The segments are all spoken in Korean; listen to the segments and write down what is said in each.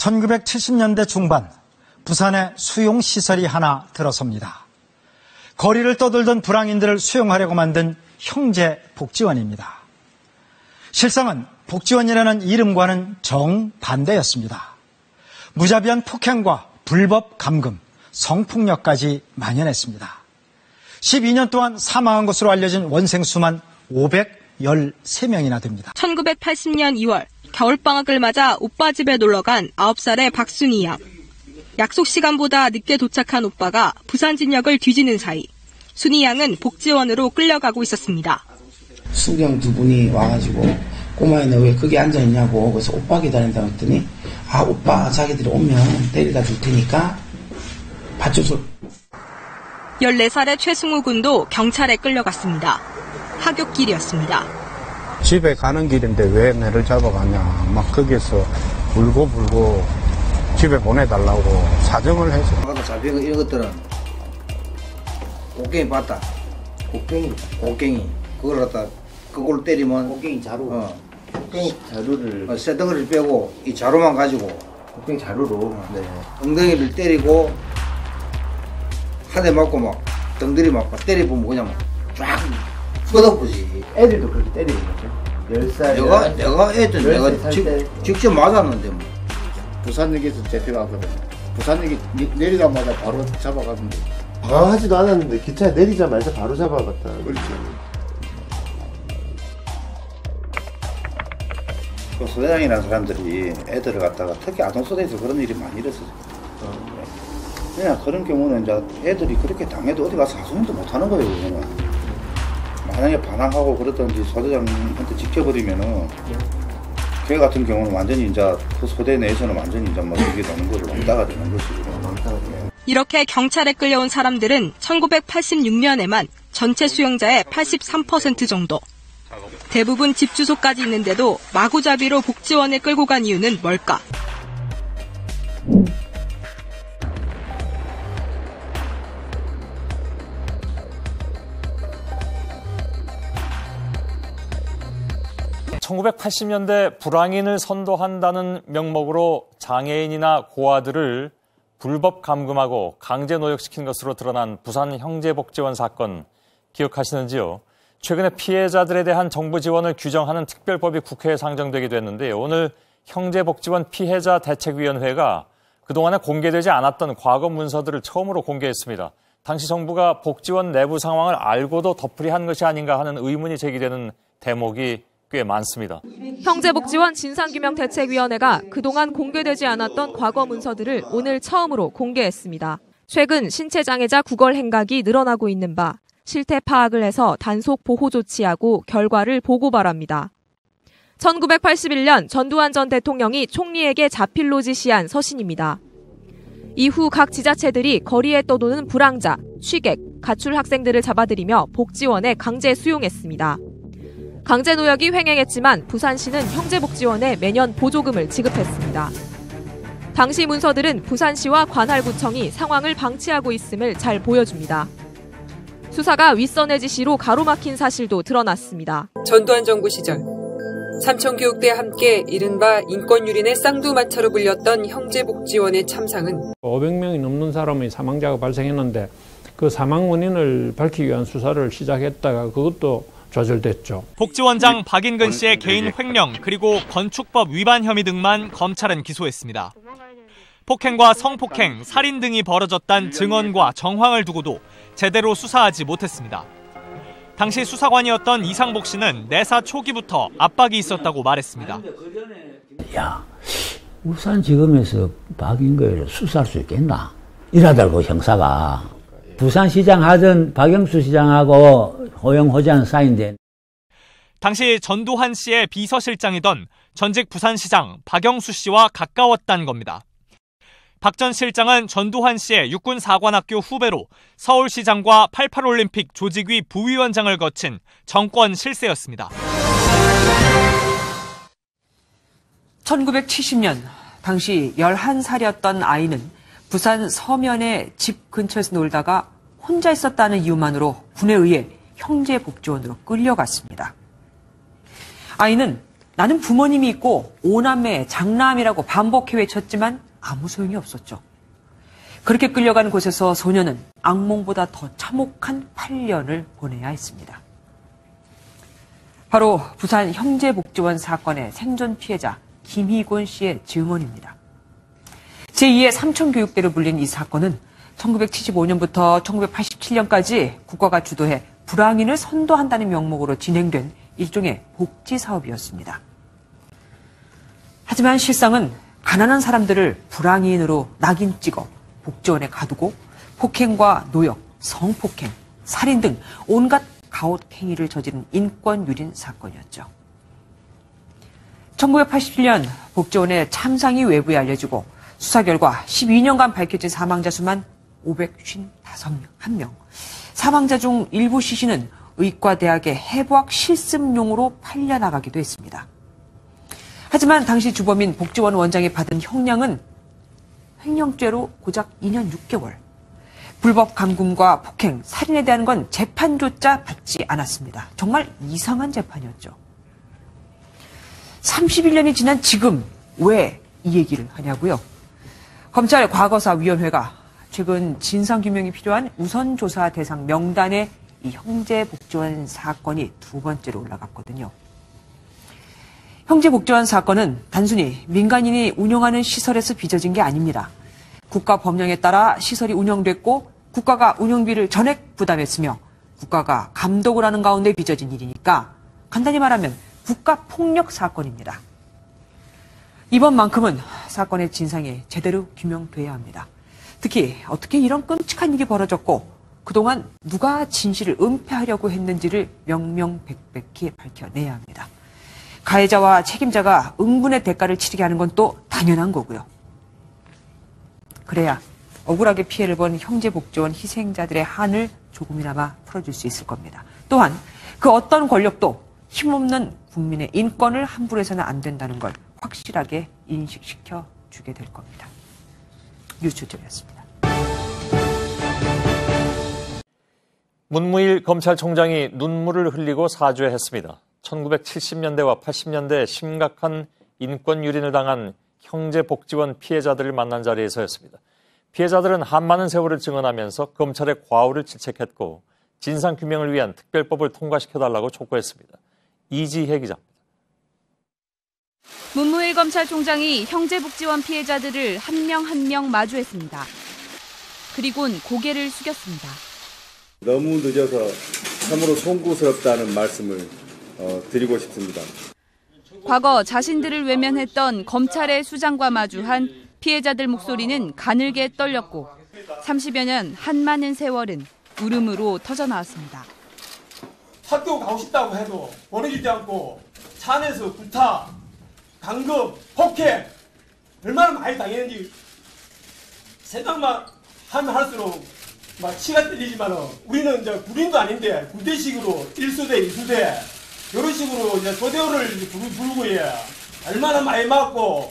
1970년대 중반 부산에 수용시설이 하나 들어섭니다. 거리를 떠돌던 불황인들을 수용하려고 만든 형제복지원입니다. 실상은 복지원이라는 이름과는 정반대였습니다. 무자비한 폭행과 불법 감금, 성폭력까지 만연했습니다. 12년 동안 사망한 것으로 알려진 원생 수만 513명이나 됩니다. 1980년 2월 겨울방학을 맞아 오빠 집에 놀러간 9살의 박순희 양. 약속 시간보다 늦게 도착한 오빠가 부산진역을 뒤지는 사이 순희 양은 복지원으로 끌려가고 있었습니다. 수경 두 분이 와가지고 꼬마야 너 왜 거기 앉아있냐고 그래서 오빠 기다린다고 했더니 아 오빠 자기들이 오면 데려다 줄 테니까 받쳐서 14살의 최승우 군도 경찰에 끌려갔습니다. 하굣길이었습니다. 집에 가는 길인데 왜 내를 잡아가냐 막 거기에서 울고 집에 보내달라고 사정을 해서 아까 잡힌 이런 것들은 곡괭이 봤다. 곡괭이 그걸 갖다 그걸 때리면 곡괭이 자루 곡괭이 자루를 쇠덩어리를 빼고 이 자루만 가지고 곡괭이 자루로 네. 엉덩이를 때리고 한 대 맞고 막 덩들이 맞고 때리보면 그냥 쫙 뻗어보지. 애들도 그렇게 때리는 거죠? 10살 내가 애들 내가 직접 맞았는데 뭐. 부산역에서 잡혀가거든. 부산역이 내리자마자 바로 잡아갔는데 하지도 않았는데 기차에 내리자마자 바로 잡아갔다. 그렇죠. 그 소대장이라는 사람들이 애들을 갖다가 특히 아동소대에서 그런 일이 많이 일었어요. 그냥 그런 경우는 이제 애들이 그렇게 당해도 어디 가서 하소연도 못 하는 거예요. 그거는. 만약에 반항하고 그러든지 소대장한테 지켜버리면은 걔 같은 경우는 완전히 이제 그 소대 내에서는 완전히 이제 뭐 이게 되는 거를 왕따가 되는 것이고. 이렇게 경찰에 끌려온 사람들은 1986년에만 전체 수용자의 83% 정도. 대부분 집 주소까지 있는데도 마구잡이로 복지원에 끌고 간 이유는 뭘까? (1980년대) 불황인을 선도한다는 명목으로 장애인이나 고아들을 불법 감금하고 강제 노역시킨 것으로 드러난 부산 형제복지원 사건 기억하시는지요? 최근에 피해자들에 대한 정부 지원을 규정하는 특별법이 국회에 상정되기도 했는데요. 오늘 형제복지원 피해자 대책위원회가 그동안에 공개되지 않았던 과거 문서들을 처음으로 공개했습니다. 당시 정부가 복지원 내부 상황을 알고도 덮으리한 것이 아닌가 하는 의문이 제기되는 대목이 꽤 많습니다. 형제복지원 진상규명대책위원회가 그동안 공개되지 않았던 과거 문서들을 오늘 처음으로 공개했습니다. 최근 신체장애자 구걸 행각이 늘어나고 있는 바 실태 파악을 해서 단속 보호 조치하고 결과를 보고 바랍니다. 1981년 전두환 전 대통령이 총리에게 자필로 지시한 서신입니다. 이후 각 지자체들이 거리에 떠도는 불황자, 취객, 가출 학생들을 잡아들이며 복지원에 강제 수용했습니다. 강제 노역이 횡행했지만 부산시는 형제복지원에 매년 보조금을 지급했습니다. 당시 문서들은 부산시와 관할구청이 상황을 방치하고 있음을 잘 보여줍니다. 수사가 윗선의 지시로 가로막힌 사실도 드러났습니다. 전두환 정부 시절 삼천교육대와 함께 이른바 인권유린의 쌍두마차로 불렸던 형제복지원의 참상은 500명이 넘는 사람의 사망자가 발생했는데 그 사망 원인을 밝히기 위한 수사를 시작했다가 그것도 좌절됐죠. 복지원장 박인근 씨의 개인 횡령 그리고 건축법 위반 혐의 등만 검찰은 기소했습니다. 폭행과 성폭행, 살인 등이 벌어졌다는 증언과 정황을 두고도 제대로 수사하지 못했습니다. 당시 수사관이었던 이상복 씨는 내사 초기부터 압박이 있었다고 말했습니다. 야, 울산지검에서 박인근을 수사할 수 있겠나? 이러더라고 형사가. 부산시장 하던 박영수 시장하고 호영호장 사인된. 당시 전두환 씨의 비서실장이던 전직 부산시장 박영수 씨와 가까웠다는 겁니다. 박 전 실장은 전두환 씨의 육군사관학교 후배로 서울시장과 88올림픽 조직위 부위원장을 거친 정권 실세였습니다. 1970년 당시 11살이었던 아이는 부산 서면의 집 근처에서 놀다가 혼자 있었다는 이유만으로 군에 의해 형제복지원으로 끌려갔습니다. 아이는 나는 부모님이 있고 5남매 장남이라고 반복해 외쳤지만 아무 소용이 없었죠. 그렇게 끌려간 곳에서 소녀는 악몽보다 더 참혹한 8년을 보내야 했습니다. 바로 부산 형제복지원 사건의 생존 피해자 김희곤 씨의 증언입니다. 제2의 삼천교육대로 불린 이 사건은 1975년부터 1987년까지 국가가 주도해 불황인을 선도한다는 명목으로 진행된 일종의 복지 사업이었습니다. 하지만 실상은 가난한 사람들을 불황인으로 낙인 찍어 복지원에 가두고 폭행과 노역, 성폭행, 살인 등 온갖 가혹행위를 저지른 인권유린 사건이었죠. 1987년 복지원의 참상이 외부에 알려지고 수사 결과 12년간 밝혀진 사망자 수만 551명. 사망자 중 일부 시신은 의과대학의 해부학 실습용으로 팔려나가기도 했습니다. 하지만 당시 주범인 복지원 원장이 받은 형량은 횡령죄로 고작 2년 6개월. 불법 감금과 폭행, 살인에 대한 건 재판조차 받지 않았습니다. 정말 이상한 재판이었죠. 31년이 지난 지금 왜 이 얘기를 하냐고요? 검찰 과거사위원회가 최근 진상규명이 필요한 우선조사 대상 명단에 이 형제복지원 사건이 두 번째로 올라갔거든요. 형제복지원 사건은 단순히 민간인이 운영하는 시설에서 빚어진 게 아닙니다. 국가 법령에 따라 시설이 운영됐고 국가가 운영비를 전액 부담했으며 국가가 감독을 하는 가운데 빚어진 일이니까 간단히 말하면 국가폭력 사건입니다. 이번만큼은 사건의 진상이 제대로 규명돼야 합니다. 특히 어떻게 이런 끔찍한 일이 벌어졌고 그동안 누가 진실을 은폐하려고 했는지를 명명백백히 밝혀내야 합니다. 가해자와 책임자가 응분의 대가를 치르게 하는 건 또 당연한 거고요. 그래야 억울하게 피해를 본 형제복지원 희생자들의 한을 조금이나마 풀어줄 수 있을 겁니다. 또한 그 어떤 권력도 힘없는 국민의 인권을 함부로 해서는 안 된다는 걸 확실하게 인식시켜 주게 될 겁니다. 뉴스점이었습니다. 문무일 검찰총장이 눈물을 흘리고 사죄했습니다. 1970년대와 80년대 심각한 인권 유린을 당한 형제복지원 피해자들을 만난 자리에서였습니다. 피해자들은 한많은 세월을 증언하면서 검찰의 과오를 질책했고 진상규명을 위한 특별법을 통과시켜달라고 촉구했습니다. 이지혜 기자입니다. 문무일 검찰총장이 형제복지원 피해자들을 한 명 한 명 마주했습니다. 그리고는 고개를 숙였습니다. 너무 늦어서 참으로 송구스럽다는 말씀을 드리고 싶습니다. 과거 자신들을 외면했던 검찰의 수장과 마주한 피해자들 목소리는 가늘게 떨렸고 30여 년 한많은 세월은 울음으로 터져나왔습니다. 학교 가고 싶다고 해도 보내주지 않고 차 안에서 구타, 감금, 폭행 얼마나 많이 당했는지 생각만 하면 할수록 막 치가 떨리지만 우리는 이제 군인도 아닌데 군대식으로 1수대, 2수대 이런 식으로 이제 소대원을 부르고 얼마나 많이 맞고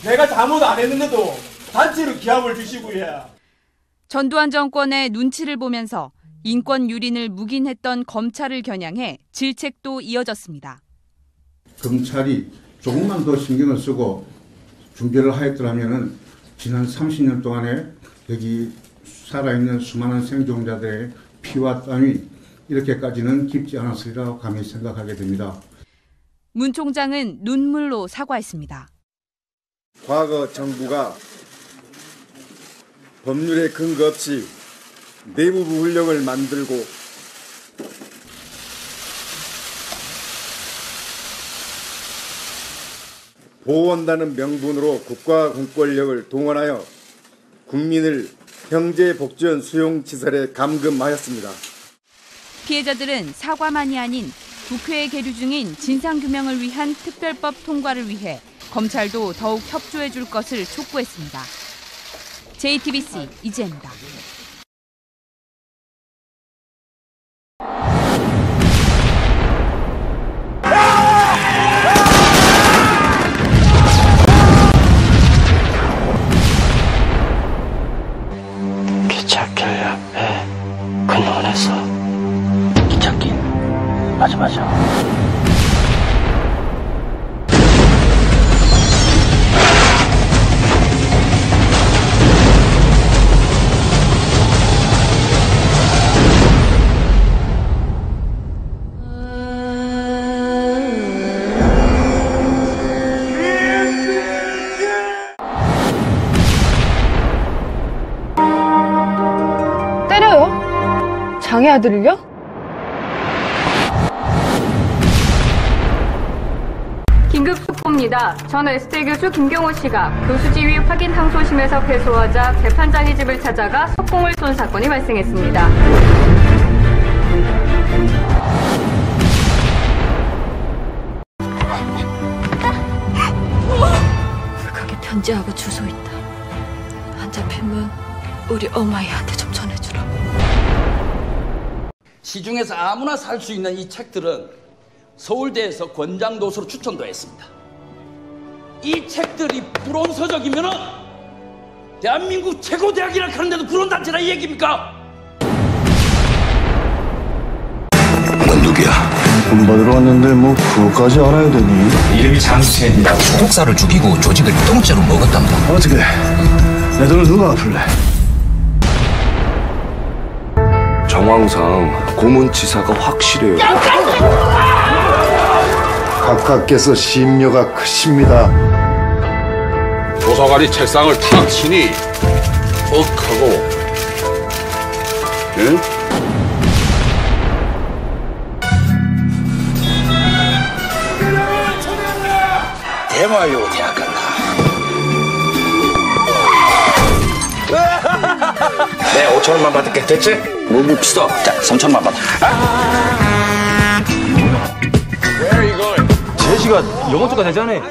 내가 잘못 안 했는데도 단체로 기합을 주시고 전두환 정권의 눈치를 보면서 인권 유린을 묵인했던 검찰을 겨냥해 질책도 이어졌습니다. 검찰이 조금만 더 신경을 쓰고 준비를 하였더라면 지난 30년 동안에 여기 살아있는 수많은 생존자들의 피와 땀이 이렇게까지는 깊지 않았으리라고 감히 생각하게 됩니다. 문 총장은 눈물로 사과했습니다. 과거 정부가 법률에 근거 없이 내부부 훈령을 만들고 보호한다는 명분으로 국가 공권력을 동원하여 국민을 형제복지원 수용시설에 감금하였습니다. 피해자들은 사과만이 아닌 국회에 계류 중인 진상규명을 위한 특별법 통과를 위해 검찰도 더욱 협조해 줄 것을 촉구했습니다. JTBC 이지혜입니다. 기찻길 앞에 근원에서 기찻길 맞아 장애 아들을요? 긴급 속보입니다. 전 S대 교수 김경호 씨가 교수 지위 확인 항소심에서 패소하자 재판장의 집을 찾아가 석공을 쏜 사건이 발생했습니다. 거기 편지하고 주소 있다. 안 잡히면 우리 어머니한테 좀 전해주라. 시중에서 아무나 살 수 있는 이 책들은 서울대에서 권장도서로 추천도 했습니다. 이 책들이 불온서적이면은 대한민국 최고 대학이라 하는데도 불온단체라 이 얘기입니까? 넌 누구야? 돈 받으러 왔는데 뭐 그거까지 알아야 되니? 이름이 장수현이라고. 독사를 죽이고 조직을 통째로 먹었답니다. 어떻게? 내 돈을 누가 갚을래? 정황상 고문치사가 확실해요. 각하께서 심려가 크십니다. 도서관이 책상을 탁 치니 뻑하고 응? 대마요 대학 간다. 내 5천원만 받을게. 됐지? 뭐 봅시다. 자, 3천원만 받아. 제시가 영어 쪽가 되잖아요.